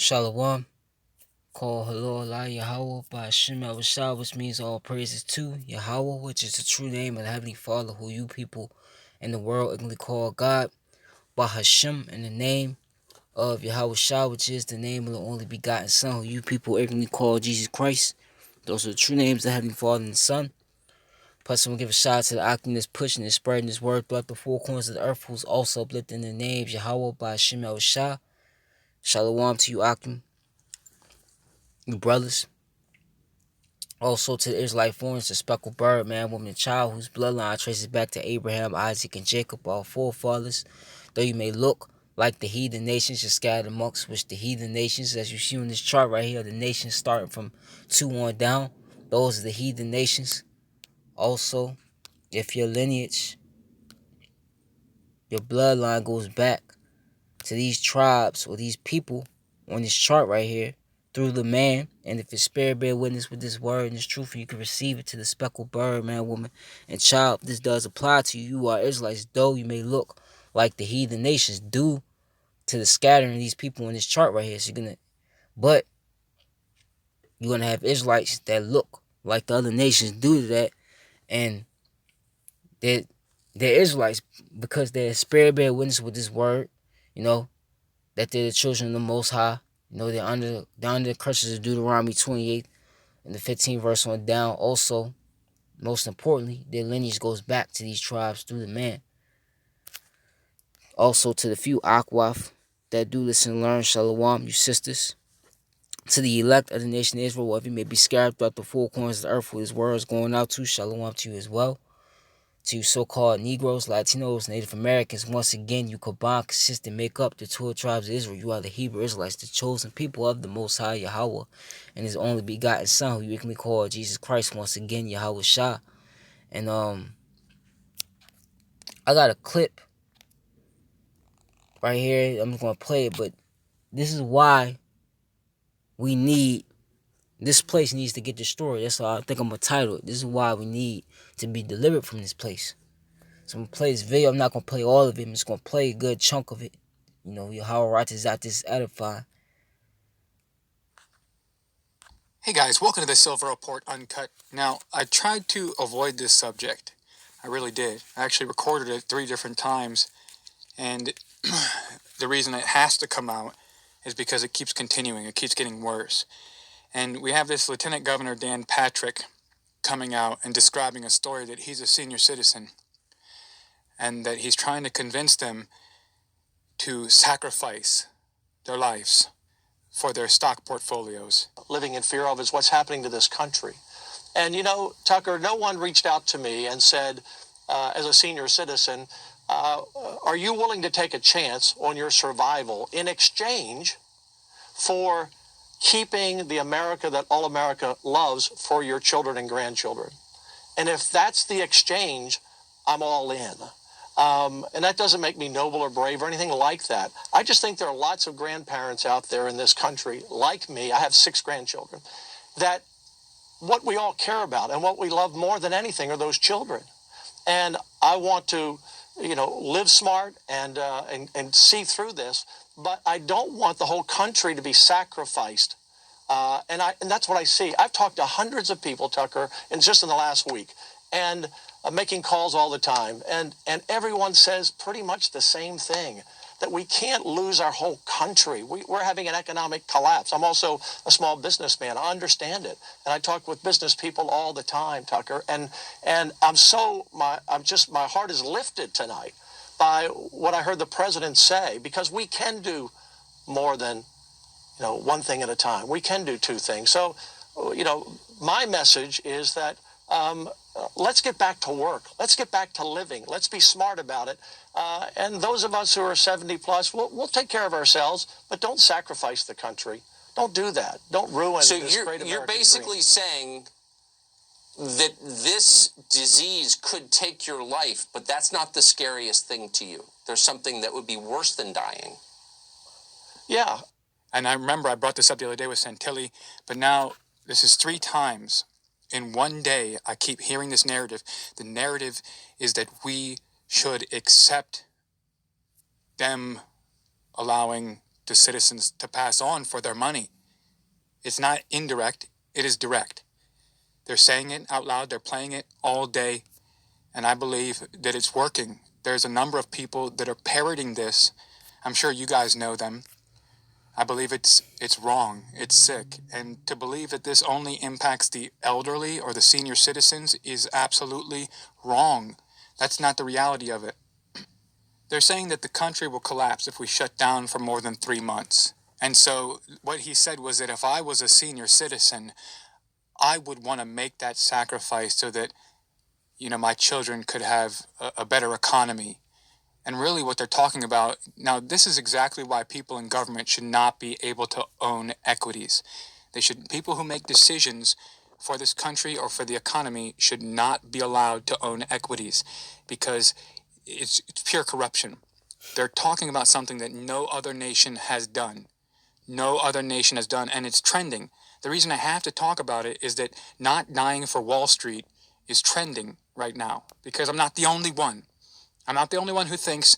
Shalom. Call hello Allah Yahweh by Hashem Shah, which means all praises to Yahweh, which is the true name of the Heavenly Father, who you people in the world ignorantly call God, by Hashem, in the name of Yahweh Shah, which is the name of the only begotten Son, who you people ignorantly call Jesus Christ. Those are the true names of the Heavenly Father and the Son. Plus, I'm going to give a shout out to the Akim that's pushing and spreading this word throughout the four corners of the earth, who's also uplifting the names Yahweh by Hashem Shah. Shalom to you, Akim, you brothers. Also to the Israelite foreigners, the speckled bird, man, woman, and child, whose bloodline traces back to Abraham, Isaac, and Jacob, our forefathers. Though you may look like the heathen nations, you're scattered amongst which the heathen nations, as you see on this chart right here, the nations starting from 2 on down. Those are the heathen nations. Also, if your lineage, your bloodline goes back to these tribes or these people on this chart right here, through the man, and if his spirit bear witness with this word and this truth, you can receive it to the speckled bird, man, woman, and child. This does apply to you. You are Israelites, though you may look like the heathen nations due to the scattering of these people in this chart right here. So but you're gonna have Israelites that look like the other nations due to that, and they're, they're Israelites because their spirit bear witness with this word, you know, that they're the children of the Most High. You know, they're under the curses of Deuteronomy 28 and the 15th verse on down. Also, most importantly, their lineage goes back to these tribes through the man. Also, to the few Akwaf that do listen and learn, Shalom, you sisters. To the elect of the nation of Israel, wherever you may be scattered throughout the four corners of the earth, where his word is going out to, Shalom to you as well. To you so-called Negroes, Latinos, Native Americans, once again, you combine, consist, and make up the 12 tribes of Israel. You are the Hebrew Israelites, the chosen people of the Most High Yahweh, and his only begotten Son, who you can call Jesus Christ, once again, Yahweh Shah. And I got a clip right here. I'm just gonna play it, but this is why this place needs to get destroyed. That's why I think I'm gonna title it. This is why we need to be delivered from this place. So I'm gonna play this video. I'm not gonna play all of it. I'm just gonna play a good chunk of it. You know, how right is out this edify. Hey guys, welcome to the Silver Report Uncut. Now, I tried to avoid this subject. I really did. I actually recorded it 3 different times, and the reason it has to come out is because it keeps continuing. It keeps getting worse. And we have this Lieutenant Governor Dan Patrick coming out and describing a story that he's a senior citizen and that he's trying to convince them to sacrifice their lives for their stock portfolios. Living in fear of is what's happening to this country. And you know, Tucker, no one reached out to me and said, as a senior citizen, are you willing to take a chance on your survival in exchange for keeping the America that all America loves for your children and grandchildren? And if that's the exchange, I'm all in. And that doesn't make me noble or brave or anything like that. I just think there are lots of grandparents out there in this country, like me. I have 6 grandchildren, that what we all care about and what we love more than anything are those children. And I want to, live smart and see through this, but I don't want the whole country to be sacrificed. And that's what I see. I've talked to hundreds of people, Tucker, and just in the last week, and making calls all the time. And everyone says pretty much the same thing, that we can't lose our whole country. We're having an economic collapse. I'm also a small businessman. I understand it. And I talk with business people all the time, Tucker. And my heart is lifted tonight by what I heard the president say, because we can do more than one thing at a time. We can do 2 things. So, my message is that let's get back to work. Let's get back to living. Let's be smart about it. And those of us who are 70 plus, we'll take care of ourselves, but don't sacrifice the country. Don't do that. Don't ruin this great American dream. So you're basically saying that this disease could take your life, but that's not the scariest thing to you. There's something that would be worse than dying. Yeah. And I remember I brought this up the other day with Santilli, but now this is 3 times in one day I keep hearing this narrative. The narrative is that we should accept them allowing to citizens to pass on for their money. It's not indirect, it is direct. They're saying it out loud, they're playing it all day, and I believe that it's working. There's a number of people that are parroting this. I'm sure you guys know them. I believe it's wrong, it's sick, and to believe that this only impacts the elderly or the senior citizens is absolutely wrong. That's not the reality of it. They're saying that the country will collapse if we shut down for more than 3 months. And so what he said was that if I was a senior citizen, I would want to make that sacrifice so that, my children could have a better economy. And really what they're talking about, now this is exactly why people in government should not be able to own equities. People who make decisions for this country or for the economy should not be allowed to own equities, because it's pure corruption. They're talking about something that no other nation has done. No other nation has done, and it's trending. The reason I have to talk about it is that not dying for Wall Street is trending right now, because I'm not the only one. I'm not the only one who thinks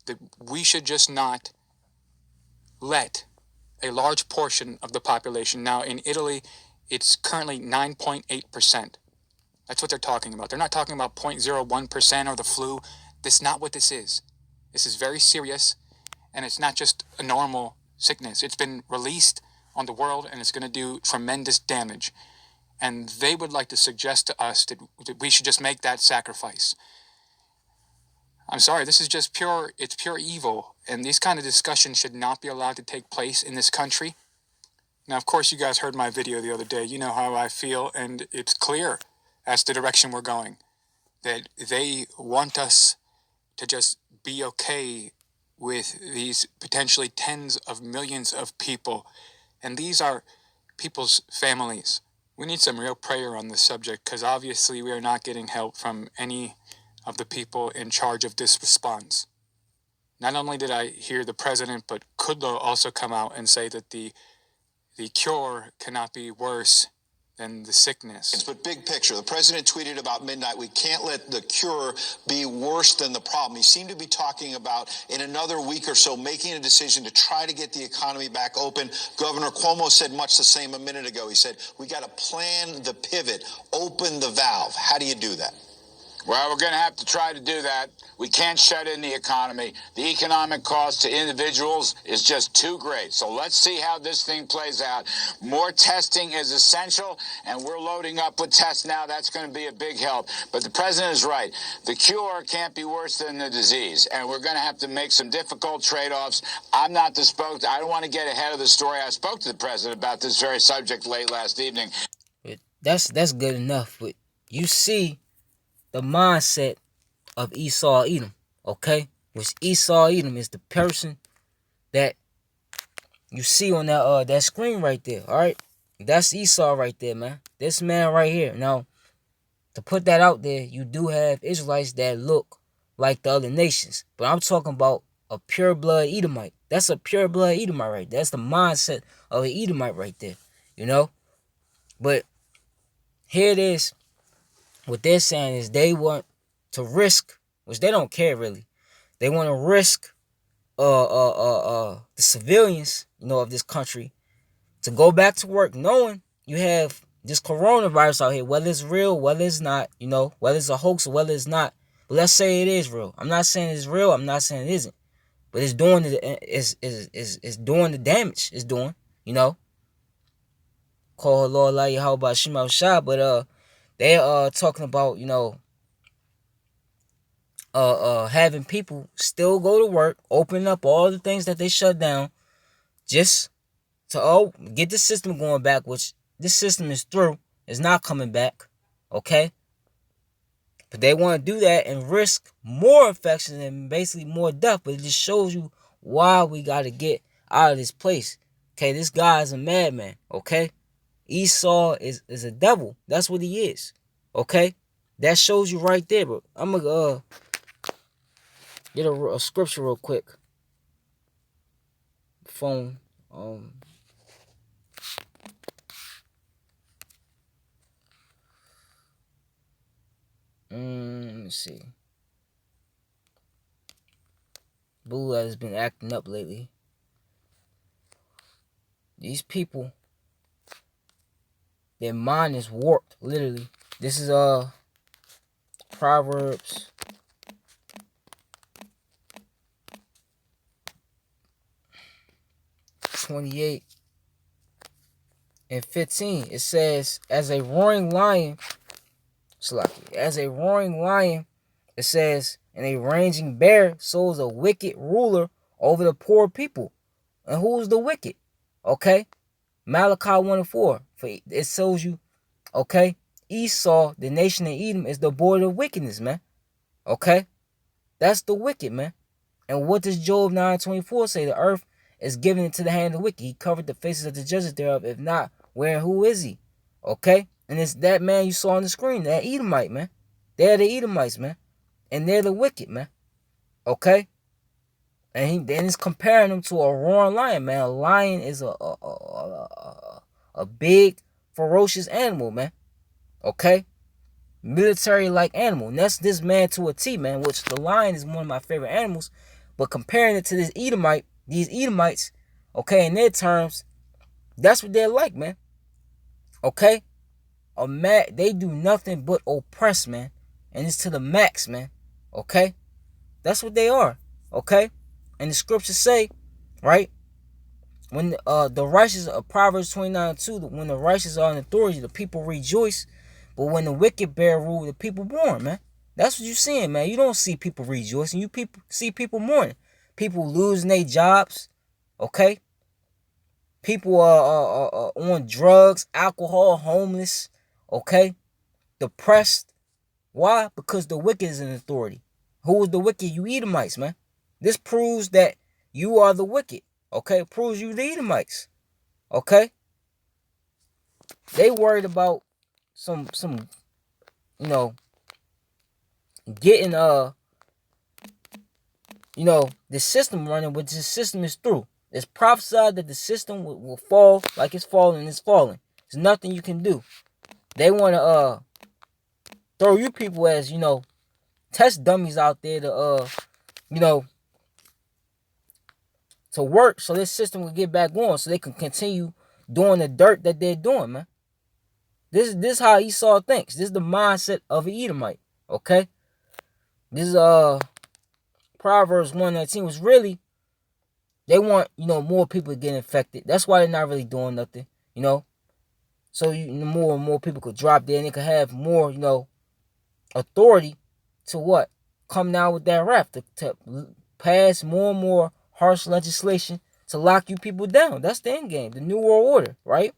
that we should just not let a large portion of the population. Now, in Italy, it's currently 9.8%. That's what they're talking about. They're not talking about 0.01% or the flu. That's not what this is. This is very serious, and it's not just a normal sickness. It's been released on the world, and it's going to do tremendous damage. And they would like to suggest to us that we should just make that sacrifice. I'm sorry, this is just it's pure evil, and these kind of discussions should not be allowed to take place in this country. Now, of course, you guys heard my video the other day. You know how I feel, and it's clear as the direction we're going, that they want us to just be okay with these potentially tens of millions of people. And these are people's families. We need some real prayer on this subject, because obviously we are not getting help from any of the people in charge of this response. Not only did I hear the president, but Kudlow also come out and say that the cure cannot be worse than the sickness. But big picture, the president tweeted about midnight, we can't let the cure be worse than the problem. He seemed to be talking about, in another week or so, making a decision to try to get the economy back open. Governor Cuomo said much the same a minute ago. He said, we got to plan the pivot, open the valve. How do you do that? Well, we're going to have to try to do that. We can't shut in the economy. The economic cost to individuals is just too great. So let's see how this thing plays out. More testing is essential, and we're loading up with tests now. That's going to be a big help. But the president is right. The cure can't be worse than the disease, and we're going to have to make some difficult trade-offs. I'm not the spokesman. I don't want to get ahead of the story. I spoke to the president about this very subject late last evening. But that's good enough. But you see the mindset of Esau Edom, okay? Which Esau Edom is the person that you see on that screen right there, all right? That's Esau right there, man. This man right here. Now, to put that out there, you do have Israelites that look like the other nations, but I'm talking about a pure blood Edomite. That's a pure blood Edomite right there. That's the mindset of an Edomite right there, you know? But here it is. What they're saying is they want to risk, which they don't care really. They want to risk the civilians, of this country to go back to work knowing you have this coronavirus out here, whether it's real, whether it's not, whether it's a hoax or whether it's not. But let's say it is real. I'm not saying it's real, I'm not saying it isn't. But it's doing it's doing the damage. It's doing, Call Lord Allah Yahweh Shema Shah, but they are talking about, having people still go to work, open up all the things that they shut down, just to get the system going back, which this system is through. It's not coming back, okay? But they want to do that and risk more infections and basically more death. But it just shows you why we got to get out of this place. Okay, this guy is a madman, okay? Esau is a devil. That's what he is. Okay? That shows you right there, bro. I'm gonna get a scripture real quick. Phone. Let me see. Blue has been acting up lately. These people, their mind is warped, literally. This is Proverbs 28 and 15. It says, as a roaring lion, it says, and a raging bear, so is a wicked ruler over the poor people. And who's the wicked? Okay? Malachi 1:4. For it shows you, okay? Esau, the nation of Edom, is the border of wickedness, man. Okay? That's the wicked, man. And what does Job 9:24 say? The earth is given into the hand of the wicked. He covered the faces of the judges thereof. If not, where and who is he? Okay? And it's that man you saw on the screen, that Edomite, man. They're the Edomites, man. And they're the wicked, man. Okay? And then he's comparing them to a roaring lion, man. A lion is a big, ferocious animal, man. Okay? Military-like animal. And that's this man to a T, man. Which the lion is one of my favorite animals. But comparing it to these Edomites, okay, in their terms, that's what they're like, man. Okay? They do nothing but oppress, man. And it's to the max, man. Okay? That's what they are. Okay? And the scriptures say, right? When the righteous, Proverbs 29:2, when the righteous are in authority, the people rejoice. But when the wicked bear rule, the people mourn, man. That's what you're seeing, man. You don't see people rejoicing. You see people mourning. People losing their jobs. Okay? People are on drugs, alcohol, homeless. Okay? Depressed. Why? Because the wicked is in authority. Who is the wicked? You Edomites, man. This proves that you are the wicked. Okay? It proves you the Edomites. Okay? They worried about some getting the system running, but this system is through. It's prophesied that the system will fall like it's falling. It's falling. There's nothing you can do. They want to throw you people as test dummies out there to to work, so this system will get back on, so they can continue doing the dirt that they're doing, man. This is how Esau thinks. This is the mindset of an Edomite. Okay? This is Proverbs 1:19, was really, they want, more people to get infected. That's why they're not really doing nothing, So more and more people could drop there, and they could have more, authority to what? Come down with that wrath, to pass more and more harsh legislation to lock you people down. That's the end game, the New World Order, right?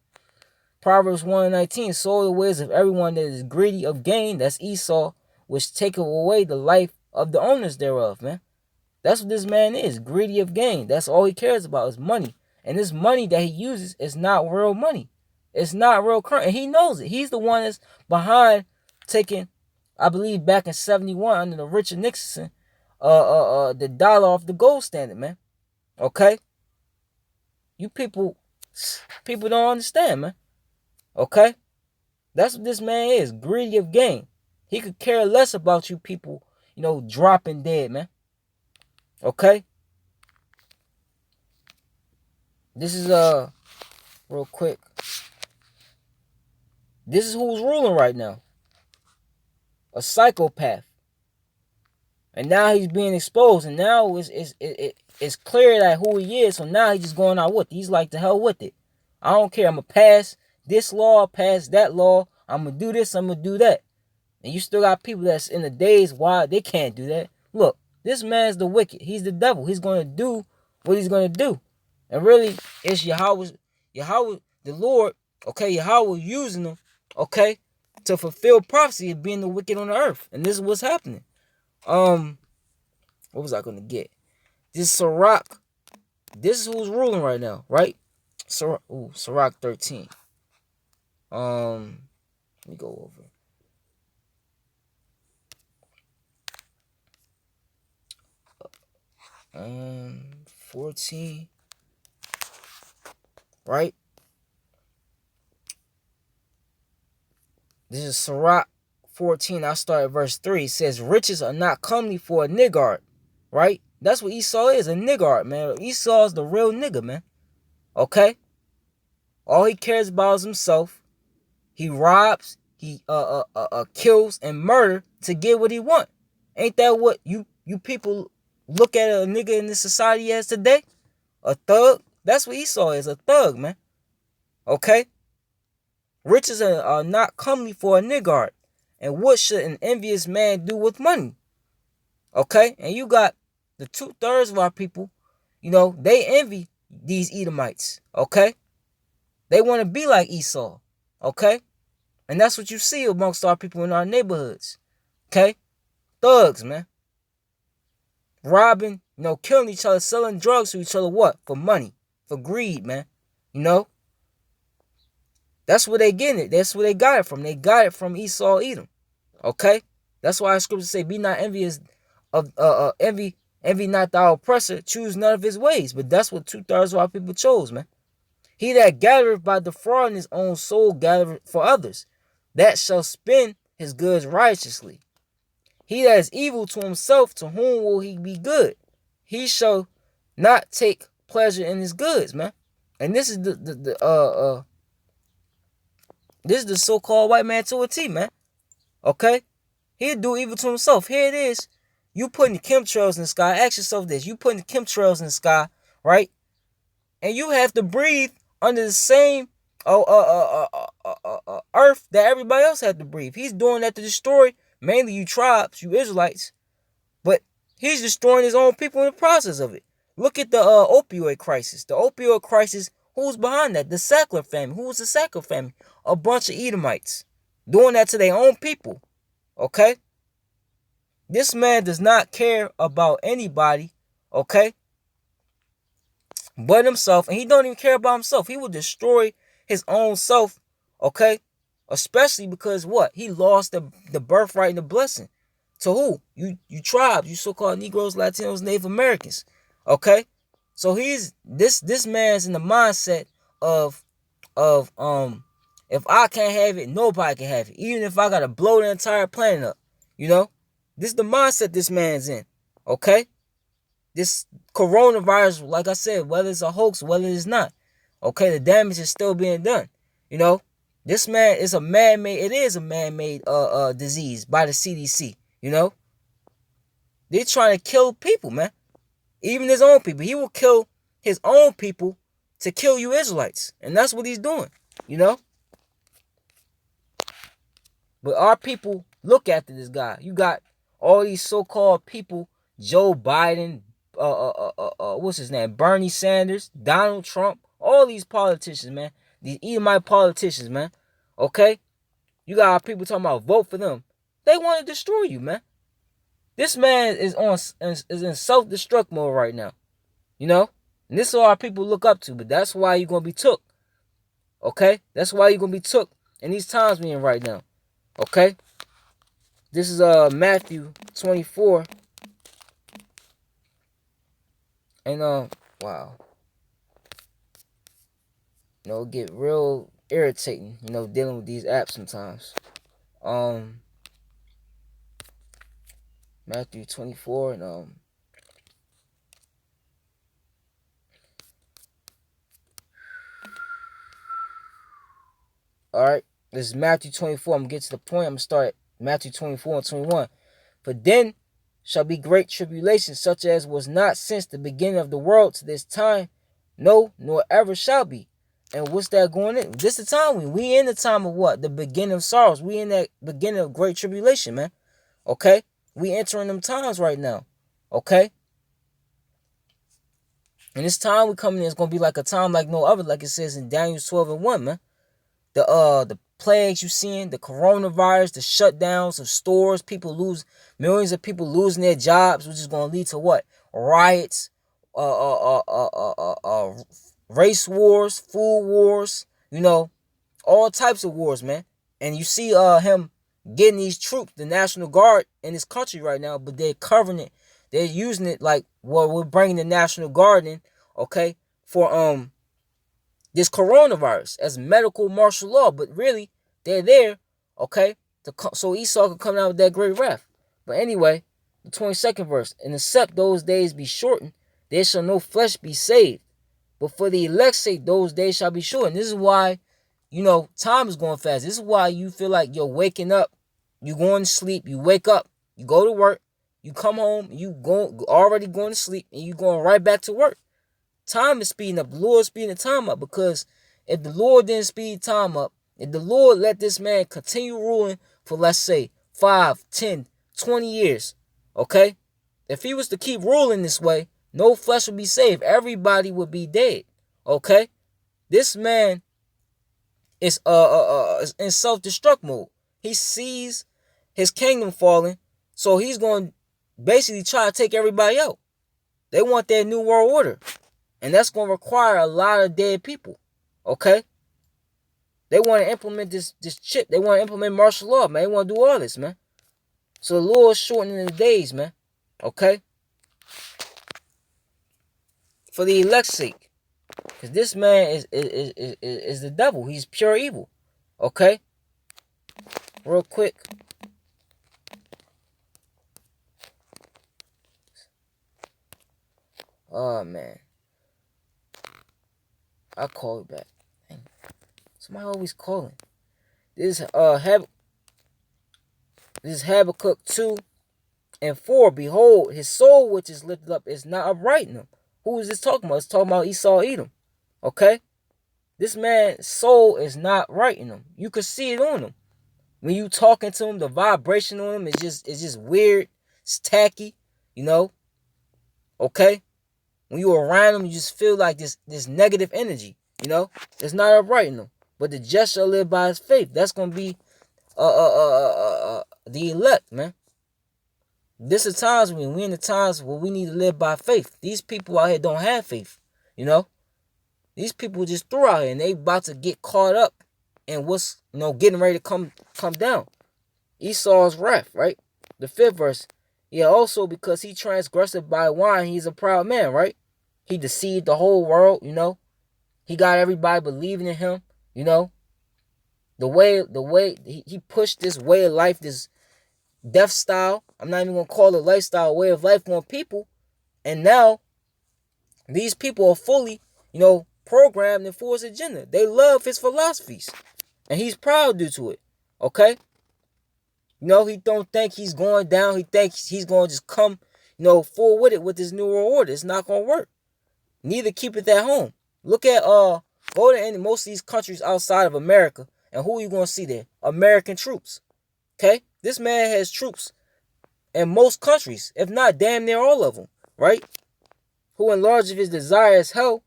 Proverbs 1:19, so are the ways of everyone that is greedy of gain, that's Esau, which taketh away the life of the owners thereof, man. That's what this man is, greedy of gain. That's all he cares about is money. And this money that he uses is not real money. It's not real current. And he knows it. He's the one that's behind taking, I believe, back in 71 under the Richard Nixon, the dollar off the gold standard, man. Okay? You people don't understand, man. Okay? That's what this man is, greedy of gain. He could care less about you people, dropping dead, man. Okay? This is, real quick. This is who's ruling right now. A psychopath. And now he's being exposed, and now it's clear that who he is, so now he's just going out with it. He's like, the hell with it. I don't care. I'm going to pass this law, pass that law. I'm going to do this, I'm going to do that. And you still got people that's in the days why they can't do that. Look, this man's the wicked. He's the devil. He's going to do what he's going to do. And really, it's Yahweh, the Lord, okay, Yahweh using them, okay, to fulfill prophecy of being the wicked on the earth. And this is what's happening. What was I going to get? This Sirach, this is who's ruling right now, right? Sirach 13. Let me go over. 14. Right? This is Sirach 14. I'll start at verse 3. It says, riches are not comely for a niggard. Right? That's what Esau is, a niggard, man. Esau's the real nigga, man. Okay? All he cares about is himself. He robs, he kills and murder to get what he want. Ain't that what you people look at a nigga in this society as today? A thug? That's what Esau is, a thug, man. Okay? Riches are not comely for a niggard. And what should an envious man do with money? Okay? And you got the 2/3 of our people, they envy these Edomites. Okay? They want to be like Esau. Okay? And that's what you see amongst our people in our neighborhoods. Okay? Thugs, man. Robbing, killing each other, selling drugs to each other. What? For money. For greed, man. That's where they getting it. That's where they got it from. They got it from Esau, Edom. Okay? That's why the scriptures say, be not envious of envy not thy oppressor, choose none of his ways. But that's what 2/3 of our people chose, man. He that gathereth by defrauding his own soul gathereth for others, that shall spend his goods righteously. He that is evil to himself, to whom will he be good? He shall not take pleasure in his goods, man. And this is this is the so-called white man to a T, man. Okay? He'll do evil to himself. Here it is. You putting the chemtrails in the sky. Ask yourself this. You putting the chemtrails in the sky, right? And you have to breathe under the same earth that everybody else had to breathe. He's doing that to destroy mainly you tribes, you Israelites. But he's destroying his own people in the process of it. Look at the opioid crisis. The opioid crisis, who's behind that? The Sackler family. Who's the Sackler family? A bunch of Edomites. Doing that to their own people. Okay? This man does not care about anybody. Okay? But himself. And he don't even care about himself. He will destroy his own self. Okay? Especially because what? He lost the birthright and the blessing. To who? You tribes. You so-called Negroes, Latinos, Native Americans. Okay? So this man's in the mindset of if I can't have it, nobody can have it. Even if I gotta blow the entire planet up. This is the mindset this man's in. Okay? This coronavirus, like I said, whether it's a hoax, whether it's not. Okay, the damage is still being done. This man is a man-made, it is a man-made disease by the CDC. They're trying to kill people, man. Even his own people. He will kill his own people to kill you Israelites. And that's what he's doing. But our people look after this guy. You got all these so-called people, Joe Biden, what's his name? Bernie Sanders, Donald Trump, all these politicians, man. These Edomite politicians, man. Okay? You got our people talking about vote for them. They want to destroy you, man. This man is in self-destruct mode right now. And this is all our people look up to, but that's why you're going to be took. Okay? That's why you're going to be took in these times we're in right now. Okay? This is Matthew 24. And wow. It get real irritating, dealing with these apps sometimes. Matthew 24 and alright, this is Matthew 24. I'm gonna get to the point. I'm gonna start at Matthew 24 and 21. For then shall be great tribulation, such as was not since the beginning of the world to this time, no, nor ever shall be. And what's that going in? This is the time we in the time of what? The beginning of sorrows. We in that beginning of great tribulation, man. Okay? We entering them times right now. Okay? And this time we coming in is going to be like a time like no other, like it says in Daniel 12 and 1, man. The plagues you seeing, the coronavirus, the shutdowns of stores, millions of people losing their jobs, which is going to lead to what? Riots, race wars, food wars, all types of wars, man. And you see him getting these troops, the National Guard in this country right now, but they're covering it. They're using it like, well, we're bringing the National Guard in, okay, for this coronavirus as medical martial law. But really, they're there, okay, so Esau can come out with that great wrath. But anyway, the 22nd verse, and except those days be shortened, there shall no flesh be saved, But for the elect's sake, those days shall be short. And this is why, time is going fast. This is why you feel like you're waking up, you going to sleep, you wake up, you go to work, you come home, already going to sleep, and you going right back to work. Time is speeding up. The Lord is speeding the time up, because if the Lord didn't speed time up, if the Lord let this man continue ruling for, let's say, 5, 10, 20 years, okay? If he was to keep ruling this way, no flesh would be saved. Everybody would be dead, okay? This man is in self-destruct mode. He sees his kingdom falling, so he's going to basically try to take everybody out. They want their new world order, and that's going to require a lot of dead people, okay? They want to implement this chip. They want to implement martial law, man. They want to do all this, man. So the Lord's shortening the days, man, okay? For the elect's sake. Because this man is the devil. He's pure evil, okay? Real quick. Oh, man. I'll call you back. Dang. Somebody always calling. This is Habakkuk 2:4. Behold, his soul which is lifted up is not upright in him. Who is this talking about? It's talking about Esau Edom. Okay? This man's soul is not right in him. You could see it on him. When you talking to him, the vibration on him is just weird. It's tacky, Okay? When you around him, you just feel like this negative energy, It's not upright in him. But the just shall live by his faith. That's gonna be the elect, man. This is times when we in the times where we need to live by faith. These people out here don't have faith, These people just threw out here, and they about to get caught up in what's getting ready to come down. Esau's wrath, right? The 5th verse. Yeah, also because he transgressed by wine, he's a proud man, right? He deceived the whole world, He got everybody believing in him, The way he pushed this way of life, this death style. I'm not even gonna call it lifestyle, way of life on people. And now these people are fully, programmed and for his agenda. They love his philosophies. And he's proud due to it. Okay? He don't think he's going down. He thinks he's going to just come, full with it with this new world order. It's not going to work. Neither keep it at home. Look at, go to most of these countries outside of America, and who are you going to see there? American troops. Okay? This man has troops in most countries, if not damn near all of them, right? Who enlarge of his desire is hell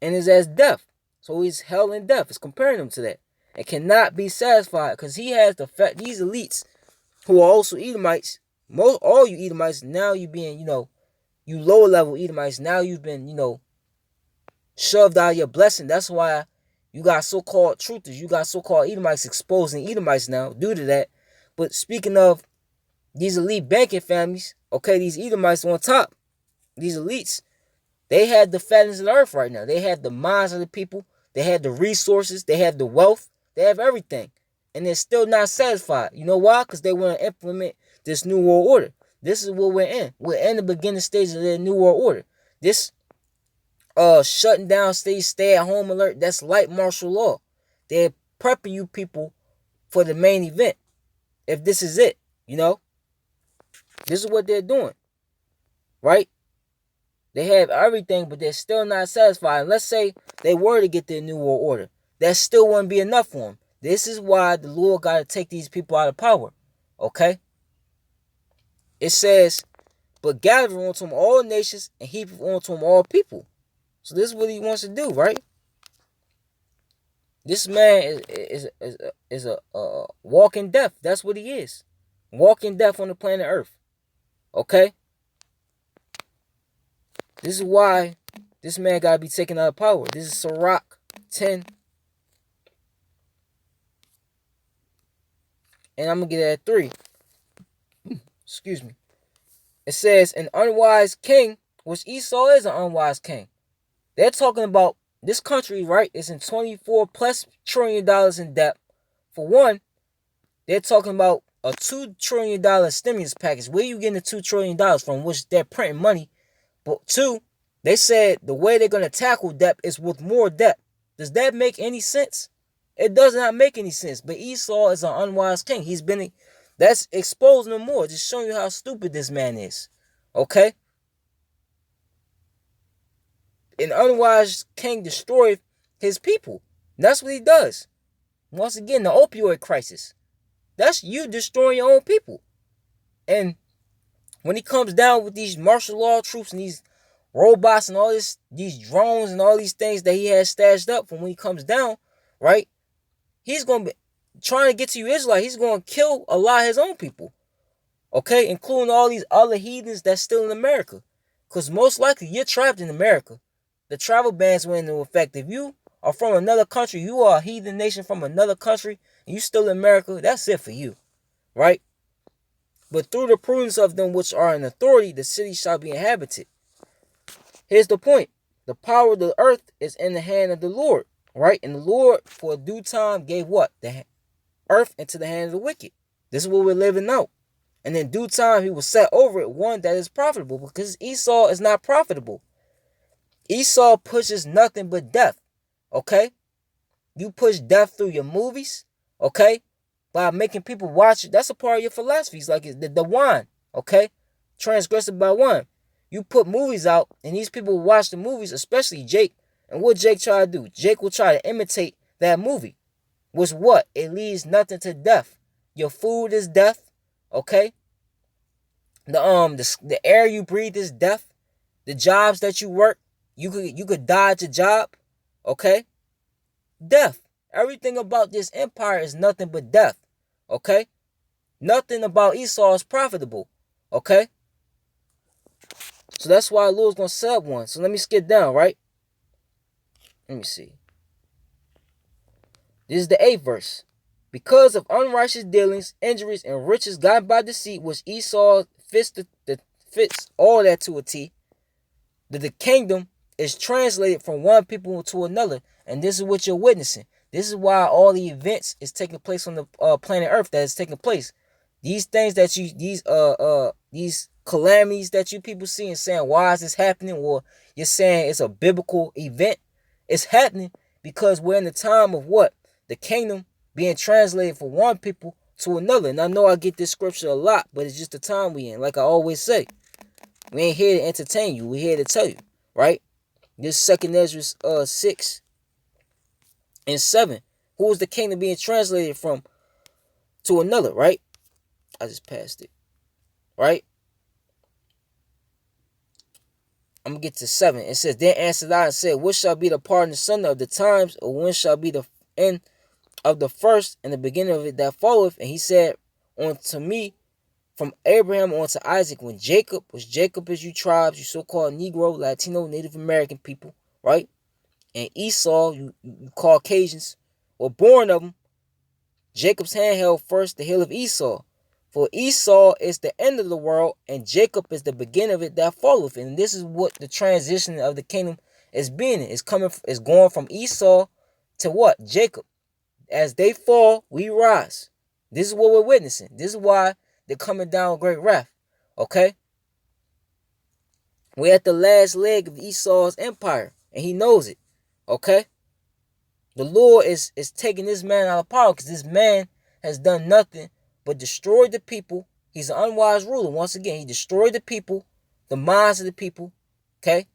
and is as death. So he's hell and death. It's comparing him to that. And cannot be satisfied because he has the fact, these elites who are also Edomites, all you Edomites, now you being, you lower level Edomites, now you've been, shoved out of your blessing. That's why you got so-called truthers, you got so-called Edomites exposing Edomites now due to that. But speaking of these elite banking families, okay, these Edomites on top, these elites, they had the fatness of the earth right now. They had the minds of the people. They had the resources. They had the wealth. They have everything. And they're still not satisfied. You know why? Because they want to implement this new world order. This is what we're in. We're in the beginning stages of their new world order. This shutting down stage, stay at home alert, that's light martial law. They're prepping you people for the main event. If this is it, This is what they're doing. Right? They have everything, but they're still not satisfied. And let's say they were to get their new world order. That still wouldn't be enough for them. This is why the Lord got to take these people out of power. Okay? It says, but gather unto him all nations and heap unto him all people. So this is what he wants to do, right? This man is a walking death. That's what he is. Walking death on the planet Earth. Okay? This is why this man got to be taken out of power. This is Sirach 10. And I'm going to get it at 3. Excuse me. It says, an unwise king, which Esau is an unwise king. They're talking about this country, right, is in $24+ trillion in debt. For one, they're talking about a $2 trillion stimulus package. Where are you getting the $2 trillion from, which they're printing money? But two, They said the way they're going to tackle debt is with more debt. Does that make any sense? It does not make any sense. But Esau is an unwise king. That's exposing him more, just showing you how stupid this man is. Okay? An unwise king destroyed his people. That's what he does. Once again, the opioid crisis. That's you destroying your own people. And when he comes down with these martial law troops and these robots and all these drones and all these things that he has stashed up from when he comes down, right? He's going to be trying to get to you Israelite. He's going to kill a lot of his own people. Okay? Including all these other heathens that's still in America. Because most likely you're trapped in America. The travel bans went into effect. If you are from another country, you are a heathen nation from another country, and you still in America, that's it for you. Right? But through the prudence of them which are in authority, the city shall be inhabited. Here's the point. The power of the earth is in the hand of the Lord. Right? And the Lord, for a due time, gave what? The earth into the hand of the wicked. This is what we're living out. And in due time, he will set over it one that is profitable, because Esau is not profitable. Esau pushes nothing but death. Okay? You push death through your movies. Okay? By making people watch it. That's a part of your philosophy. It's like the wine. Okay? Transgressive by wine. You put movies out, and these people watch the movies, especially Jake. And what Jake try to do? Jake will try to imitate that movie. Which what? It leads nothing to death. Your food is death. Okay? The air you breathe is death. The jobs that you work, you could die at your job. Okay? Death. Everything about this empire is nothing but death. Okay? Nothing about Esau is profitable. Okay? So that's why the Lord's going to set up one. So let me skip down, right? Let me see. This is the 8th verse. Because of unrighteous dealings, injuries, and riches gotten by deceit, which Esau fits all that to a T, that the kingdom is translated from one people to another. And this is what you're witnessing. This is why all the events is taking place on the planet Earth that is taking place. These things that these calamities that you people see and saying, why is this happening? Or you're saying it's a biblical event. It's happening because we're in the time of what? The kingdom being translated from one people to another. And I know I get this scripture a lot, but it's just the time we in. Like I always say, we ain't here to entertain you. We're here to tell you, right? This 2nd Ezra 6 and 7. Who is the kingdom being translated from to another, right? I just passed it, right? I'm going to get to 7. It says, Then answered I and said, What shall be the part and the son of the times, or when shall be the end of the first and the beginning of it that followeth? And he said unto me, from Abraham on to Isaac, when Jacob is you tribes, you so-called Negro, Latino, Native American people, right? And Esau, you Caucasians, were born of them. Jacob's hand held first the hill of Esau. For Esau is the end of the world, and Jacob is the beginning of it that followeth. And this is what the transition of the kingdom is being. It's going from Esau to what? Jacob. As they fall, we rise. This is what we're witnessing. This is why they're coming down with great wrath. Okay? We're at the last leg of Esau's empire, and he knows it. Okay? The Lord is taking this man out of power because this man has done nothing but destroyed the people. He's an unwise ruler. Once again, he destroyed the people, the minds of the people. Okay?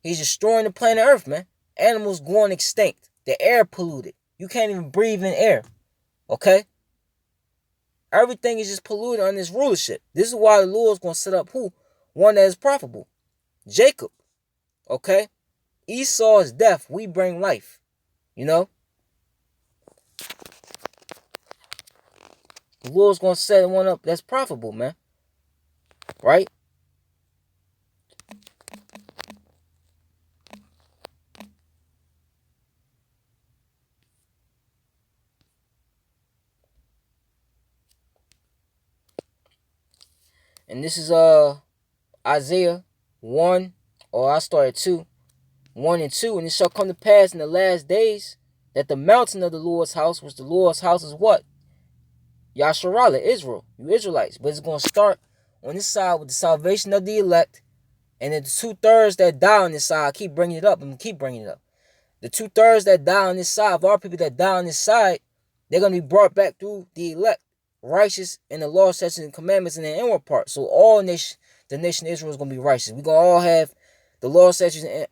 He's destroying the planet Earth, man. Animals going extinct. The air polluted. You can't even breathe in air. Okay? Everything is just polluted on this rulership. This is why the Lord's going to set up who? One that is profitable. Jacob. Okay? Esau is death. We bring life. You know? The Lord's going to set one up that's profitable, man. Right? And this is Isaiah 1, or I started 2. 1 and 2. And it shall come to pass in the last days that the mountain of the Lord's house, which the Lord's house is what? Yasharallah, Israel, you Israelites. But it's going to start on this side with the salvation of the elect, And the 2/3 that die on this side, I keep bringing it up. I'm going to keep bringing it up. The 2/3 that die on this side, of our people that die on this side, they're going to be brought back through the elect, righteous, and the law, statutes, and commandments in the inward part. So all the nation of Israel is going to be righteous. We're going to all have the law, statutes, and